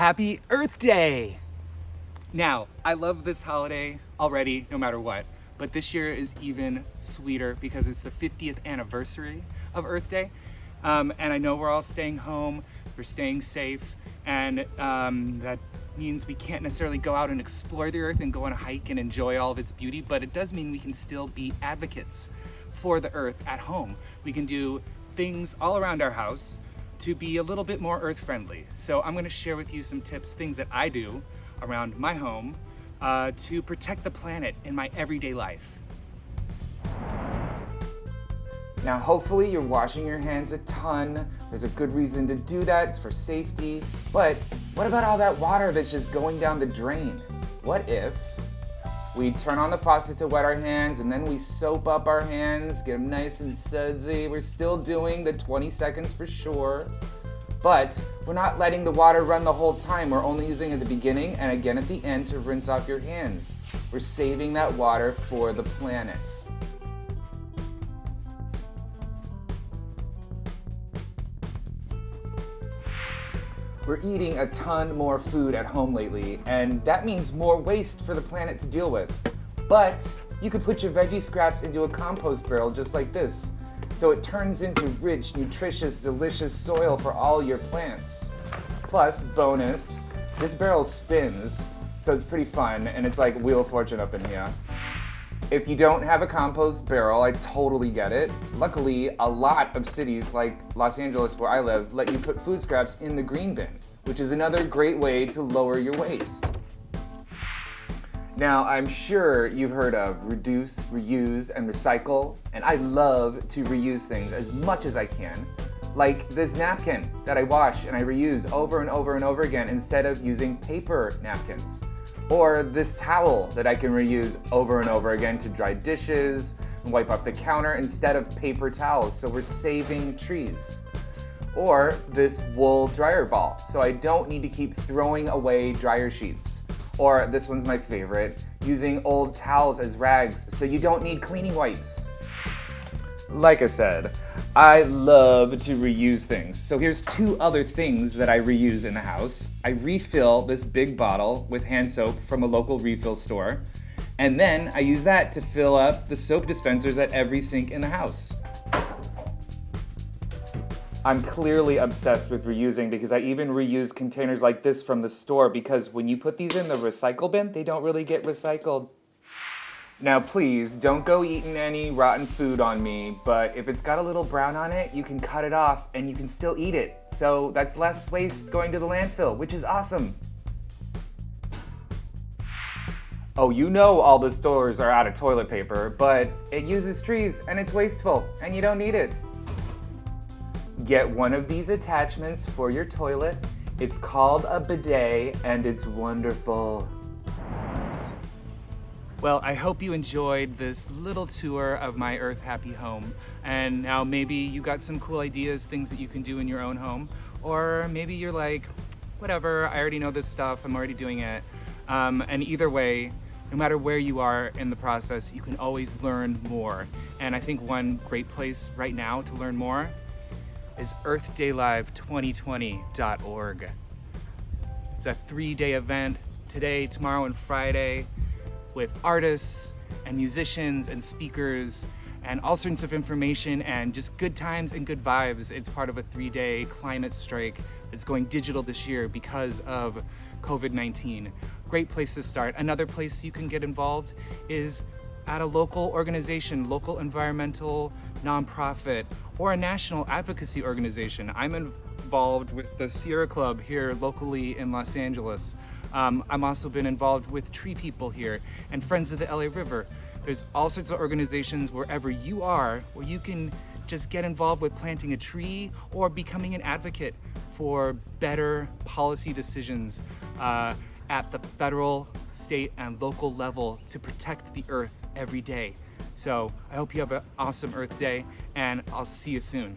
Happy Earth Day! Now, I love this holiday already, no matter what, but this year is even sweeter because it's the 50th anniversary of Earth Day. And I know we're all staying home, we're staying safe, and that means we can't necessarily go out and explore the Earth and go on a hike and enjoy all of its beauty, but it does mean we can still be advocates for the Earth at home. We can do things all around our house to be a little bit more Earth friendly. So I'm gonna share with you some tips, things that I do around my home to protect the planet in my everyday life. Now, hopefully you're washing your hands a ton. There's a good reason to do that, it's for safety. But what about all that water that's just going down the drain? What if we turn on the faucet to wet our hands and then we soap up our hands, get them nice and sudsy. We're still doing the 20 seconds for sure, but we're not letting the water run the whole time. We're only using it at the beginning and again at the end to rinse off your hands. We're saving that water for the planet. We're eating a ton more food at home lately, and that means more waste for the planet to deal with. But you could put your veggie scraps into a compost barrel just like this, so it turns into rich, nutritious, delicious soil for all your plants. Plus, bonus, this barrel spins, so it's pretty fun, and it's like Wheel of Fortune up in here. If you don't have a compost barrel, I totally get it. Luckily, a lot of cities like Los Angeles, where I live, let you put food scraps in the green bin, which is another great way to lower your waste. Now, I'm sure you've heard of reduce, reuse, and recycle, and I love to reuse things as much as I can. Like this napkin that I wash and I reuse over and over and over again instead of using paper napkins. Or this towel that I can reuse over and over again to dry dishes and wipe off the counter instead of paper towels, so we're saving trees. Or this wool dryer ball, so I don't need to keep throwing away dryer sheets. Or this one's my favorite, using old towels as rags so you don't need cleaning wipes. Like I said, I love to reuse things. So here's two other things that I reuse in the house. I refill this big bottle with hand soap from a local refill store, and then I use that to fill up the soap dispensers at every sink in the house. I'm clearly obsessed with reusing because I even reuse containers like this from the store because when you put these in the recycle bin, they don't really get recycled. Now please, don't go eating any rotten food on me, but if it's got a little brown on it, you can cut it off and you can still eat it. So that's less waste going to the landfill, which is awesome. Oh, you know all the stores are out of toilet paper, but it uses trees and it's wasteful and you don't need it. Get one of these attachments for your toilet. It's called a bidet and it's wonderful. Well, I hope you enjoyed this little tour of my Earth Happy home. And now maybe you got some cool ideas, things that you can do in your own home. Or maybe you're like, whatever, I already know this stuff, I'm already doing it. And either way, no matter where you are in the process, you can always learn more. And I think one great place right now to learn more is earthdaylive2020.org. It's a 3-day event, today, tomorrow, and Friday, with artists and musicians and speakers and all sorts of information and just good times and good vibes. It's part of a 3-day climate strike that's going digital this year because of COVID-19. Great place to start. Another place you can get involved is at a local organization, local environmental nonprofit, or a national advocacy organization. I'm involved with the Sierra Club here locally in Los Angeles. I'm also been involved with Tree People here and Friends of the LA River. There's all sorts of organizations wherever you are where you can just get involved with planting a tree or becoming an advocate for better policy decisions at the federal, state, and local level to protect the Earth every day. So I hope you have an awesome Earth Day, and I'll see you soon.